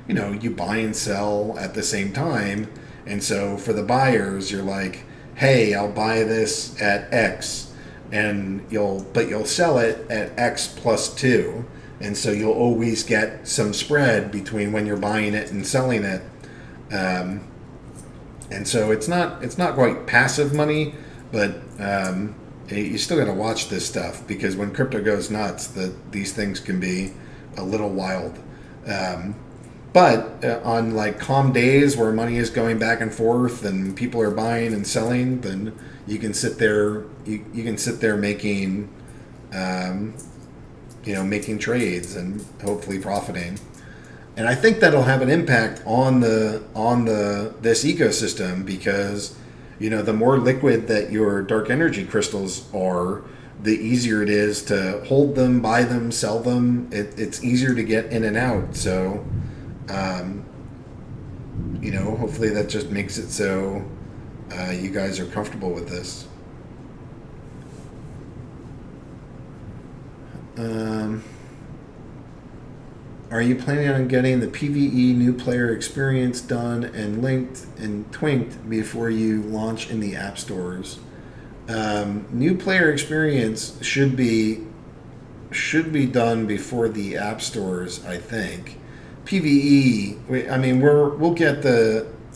you buy and sell at the same time. And so for the buyers, you're like, hey, I'll buy this at X and you'll sell it at X plus 2. And so you'll always get some spread between when you're buying it and selling it. And so it's not quite passive money, but you still got to watch this stuff because when crypto goes nuts, these things can be a little wild. But on calm days where money is going back and forth and people are buying and selling, then you can sit there. You can sit there making, making trades and hopefully profiting. And I think that'll have an impact on this ecosystem because, the more liquid that your dark energy crystals are, the easier it is to hold them, buy them, sell them. It's easier to get in and out. So, hopefully that just makes it so you guys are comfortable with this. Are you planning on getting the PvE new player experience done and linked and twinked before you launch in the app stores? New player experience should be done before the app stores, I think. PvE, we'll get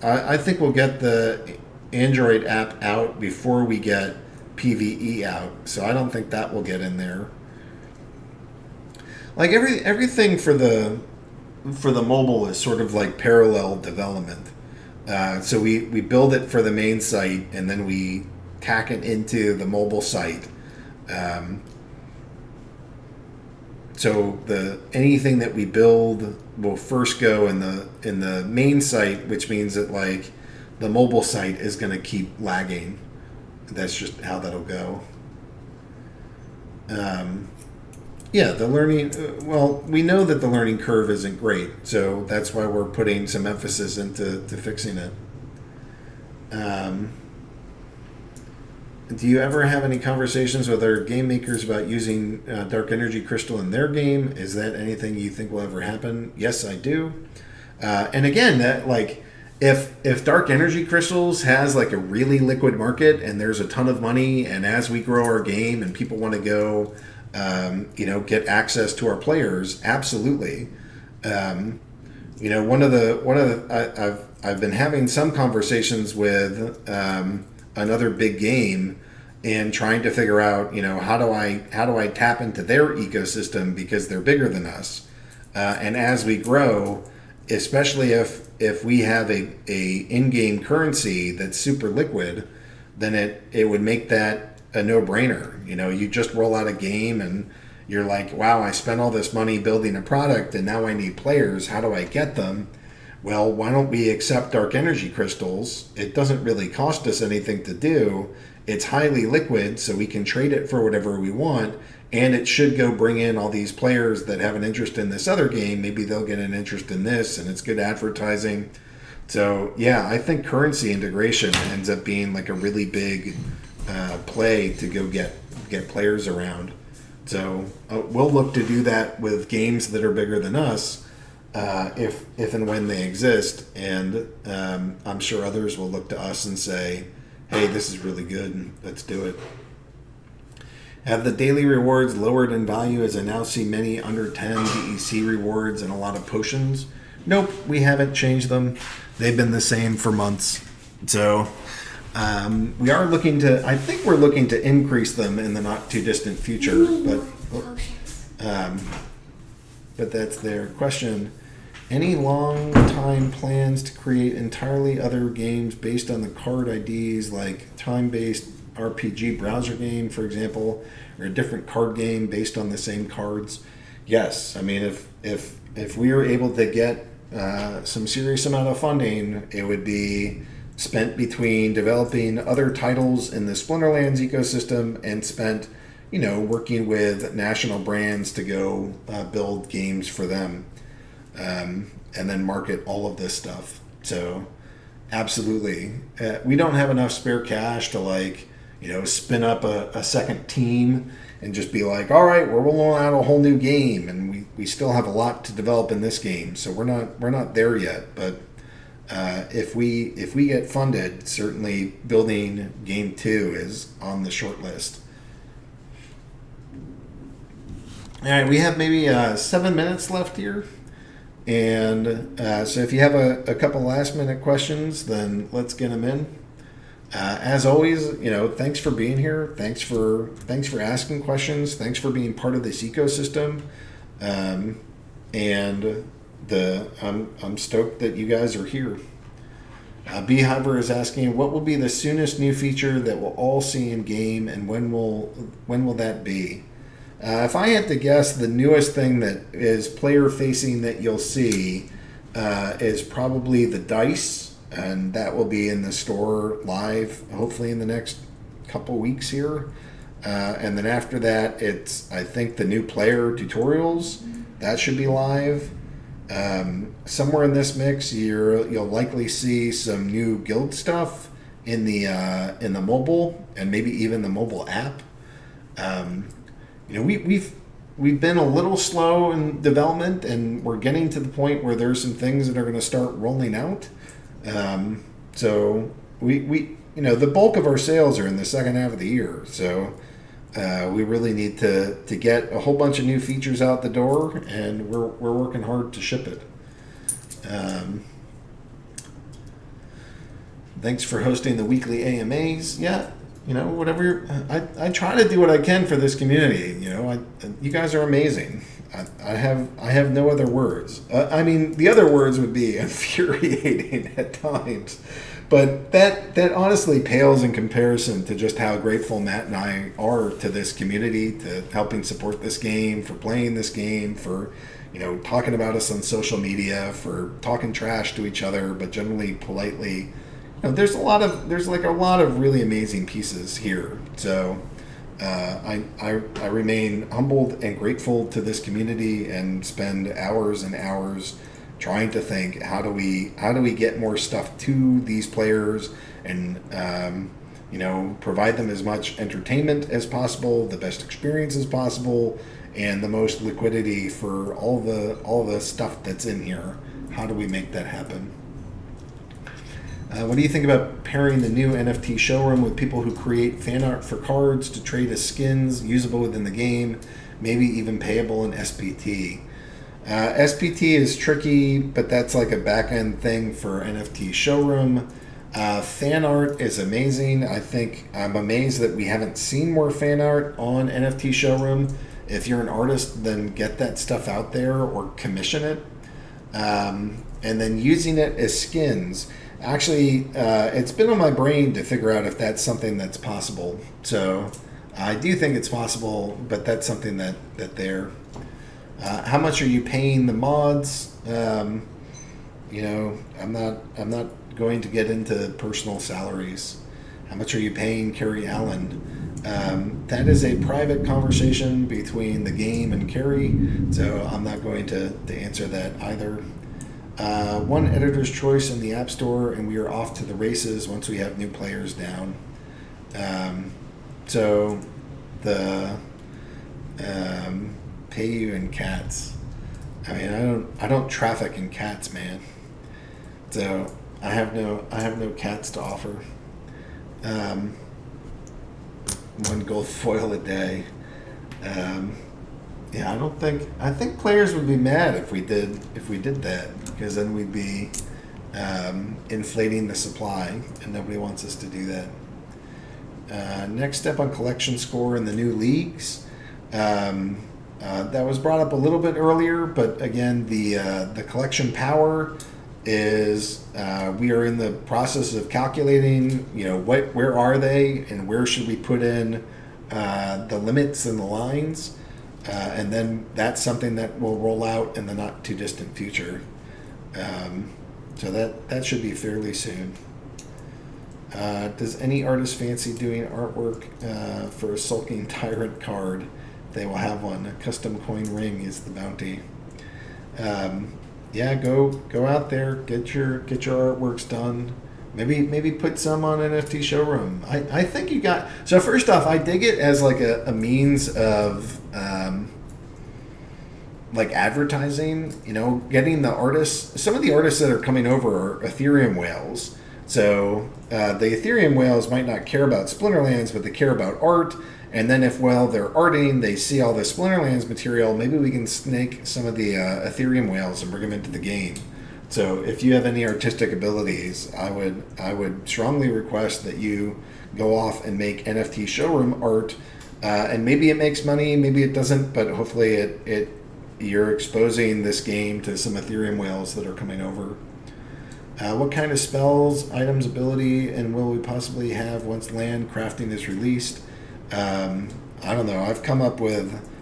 I think we'll get the Android app out before we get PvE out, so I don't think that will get in there. Everything for the mobile is sort of parallel development. So we build it for the main site and then we tack it into the mobile site. So anything that we build will first go in the main site, which means that the mobile site is going to keep lagging. That's just how that'll go. Yeah, the learning. Well, we know that the learning curve isn't great, so that's why we're putting some emphasis into fixing it. Um, do you ever have any conversations with other game makers about using dark energy crystal in their game? Is that anything you think will ever happen? Yes, I do. And again, that like if dark energy crystals has like a really liquid market and there's a ton of money, and as we grow our game and people want to go, get access to our players, absolutely. I've been having some conversations with another big game and trying to figure out, how do I tap into their ecosystem because they're bigger than us, and as we grow, especially if we have a in-game currency that's super liquid, then it would make that a no-brainer. You just roll out a game and you're like, wow, I spent all this money building a product and now I need players. How do I get them? Well, why don't we accept dark energy crystals? It doesn't really cost us anything to do. It's highly liquid, so we can trade it for whatever we want, and it should go bring in all these players that have an interest in this other game. Maybe they'll get an interest in this, and it's good advertising. So, yeah, I think currency integration ends up being like a really big play to go get players around. So we'll look to do that with games that are bigger than us, if and when they exist, and I'm sure others will look to us and say, hey, this is really good, let's do it. Have the daily rewards lowered in value, as I now see many under 10 DEC rewards and a lot of potions? Nope, we haven't changed them. They've been the same for months. So we are looking to, I think we're looking to increase them in the not too distant future, but that's their question. Any long time plans to create entirely other games based on the card IDs, like time-based RPG browser game, for example, or a different card game based on the same cards? Yes. I mean, if we were able to get some serious amount of funding, it would be spent between developing other titles in the Splinterlands ecosystem and spent, working with national brands to go build games for them. And then market all of this stuff. So absolutely. We don't have enough spare cash to spin up a second team and just be like, all right, we're rolling out a whole new game, and we still have a lot to develop in this game. So we're not there yet. But if we get funded, certainly building game 2 is on the short list. All right, we have maybe 7 minutes left here. And so if you have a couple last minute questions, then let's get them in. As always, thanks for being here. Thanks for asking questions. Thanks for being part of this ecosystem. And I'm stoked that you guys are here. Beehiver is asking, what will be the soonest new feature that we'll all see in game, and when will that be? If I had to guess, the newest thing that is player-facing that you'll see is probably the dice, and that will be in the store live, hopefully in the next couple weeks here. And then after that, it's, I think, the new player tutorials. That should be live. Somewhere in this mix, you'll likely see some new guild stuff in the mobile, and maybe even the mobile app. We've been a little slow in development, and we're getting to the point where there's some things that are going to start rolling out. So we the bulk of our sales are in the second half of the year. So we really need to get a whole bunch of new features out the door, and we're working hard to ship it. Thanks for hosting the weekly AMAs. Yeah. Whatever. I try to do what I can for this community. You guys are amazing. I have no other words. The other words would be infuriating at times, but that honestly pales in comparison to just how grateful Matt and I are to this community, to helping support this game, for playing this game, for talking about us on social media, for talking trash to each other, but generally politely. There's a lot of really amazing pieces here. So I remain humbled and grateful to this community and spend hours and hours trying to think how do we get more stuff to these players and provide them as much entertainment as possible, the best experience as possible, and the most liquidity for all the stuff that's in here. How do we make that happen? What do you think about pairing the new NFT showroom with people who create fan art for cards to trade as skins usable within the game, maybe even payable in SPT? SPT is tricky, but that's like a back-end thing for NFT showroom. Fan art is amazing. I'm amazed that we haven't seen more fan art on NFT showroom. If you're an artist, then get that stuff out there or commission it. And then using it as skins. Actually, it's been on my brain to figure out if that's something that's possible. So I do think it's possible, but that's something that they're... how much are you paying the mods? I'm not going to get into personal salaries. How much are you paying Carrie Allen? That is a private conversation between the game and Carrie, so I'm not going to answer that either. One editor's choice in the App Store, and we are off to the races once we have new players down. So the pay you in cats. I mean, I don't traffic in cats, man. So I have no cats to offer. One gold foil a day. Yeah, I think players would be mad if we did that, because then we'd be inflating the supply, and nobody wants us to do that. Next step on collection score in the new leagues. That was brought up a little bit earlier, but again, the collection power is we are in the process of calculating, where are they and where should we put in the limits and the lines, and then that's something that will roll out in the not too distant future. So that should be fairly soon. Does any artist fancy doing artwork for a sulking tyrant card? They will have one. A custom coin ring is the bounty. Yeah, go out there, get your artworks done. Maybe put some on NFT showroom. I think you got. So first off, I dig it as like a means of like advertising. Getting the artists. Some of the artists that are coming over are Ethereum whales. So the Ethereum whales might not care about Splinterlands, but they care about art. And then if, they're arting, they see all the Splinterlands material, maybe we can snake some of the Ethereum whales and bring them into the game. So if you have any artistic abilities, I would strongly request that you go off and make NFT showroom art. And maybe it makes money, maybe it doesn't, but hopefully you're exposing this game to some Ethereum whales that are coming over. What kind of spells, items, ability, and will we possibly have once land crafting is released? I don't know.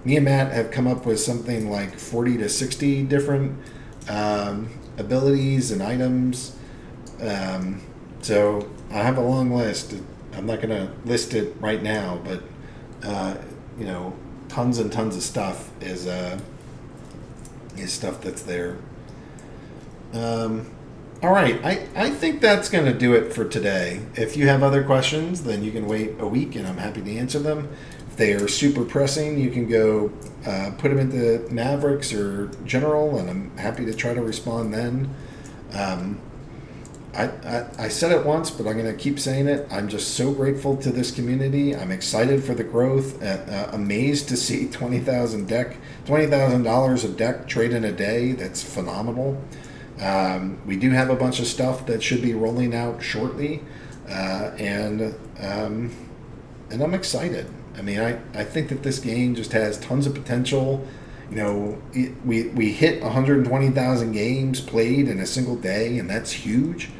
Me and Matt have come up with something like 40 to 60 different abilities and items. So I have a long list. I'm not going to list it right now, but tons and tons of stuff is stuff that's there. All right, I think that's going to do it for today. If you have other questions, then you can wait a week, and I'm happy to answer them. If they are super pressing, you can go put them into Mavericks or General, and I'm happy to try to respond then. I said it once, but I'm going to keep saying it. I'm just so grateful to this community. I'm excited for the growth. Amazed to see $20,000 of deck trade in a day. That's phenomenal. We do have a bunch of stuff that should be rolling out shortly, and I'm excited. I mean, I think that this game just has tons of potential. We hit 120,000 games played in a single day, and that's huge.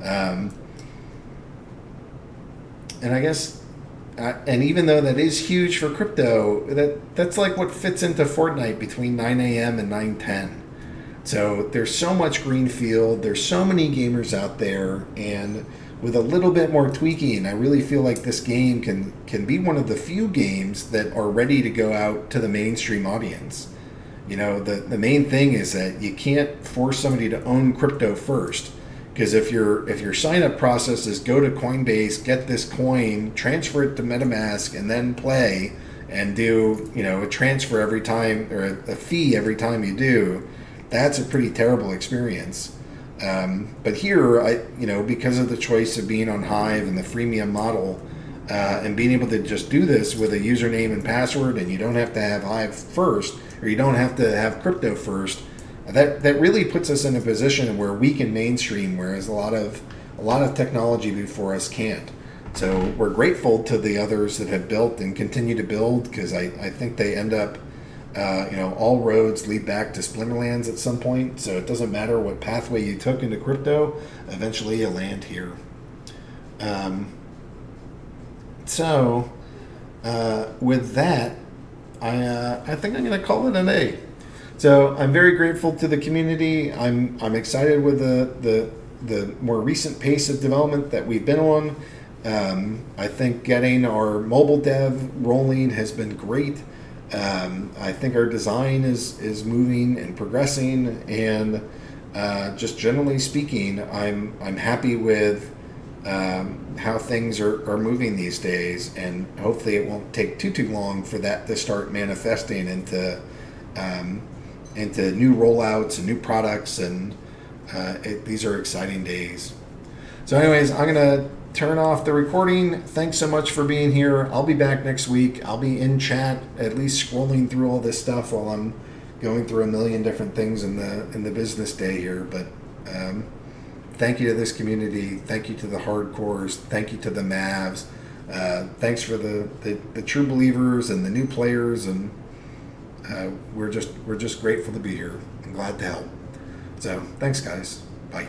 And I guess, and even though that is huge for crypto, that's like what fits into Fortnite between 9 a.m. and 9:10. So there's so much green field. There's so many gamers out there, and with a little bit more tweaking, I really feel like this game can be one of the few games that are ready to go out to the mainstream audience. You know, the main thing is that you can't force somebody to own crypto first, because if your sign up process is go to Coinbase, get this coin, transfer it to MetaMask, and then play and do, you know, a transfer every time, or a fee every time you do, that's a pretty terrible experience. But here, because of the choice of being on Hive and the freemium model, and being able to just do this with a username and password, and you don't have to have Hive first, or you don't have to have crypto first, that really puts us in a position where we can mainstream, whereas a lot of technology before us can't. So we're grateful to the others that have built and continue to build, because I think they end up, all roads lead back to Splinterlands at some point. So it doesn't matter what pathway you took into crypto, eventually you land here. With that, I think I'm going to call it an A. So I'm very grateful to the community. I'm excited with the more recent pace of development that we've been on. I think getting our mobile dev rolling has been great. I think our design is moving and progressing, and just generally speaking, I'm happy with how things are moving these days, and hopefully it won't take too long for that to start manifesting into new rollouts and new products, and these are exciting days. So anyways, I'm gonna turn off the recording. Thanks so much for being here. I'll be back next week. I'll be in chat, at least scrolling through all this stuff while I'm going through a million different things in the business day here. But thank you to this community. Thank you to the hardcores. Thank you to the Mavs. Thanks for the true believers and the new players, and we're just grateful to be here and glad to help. So thanks, guys. Bye.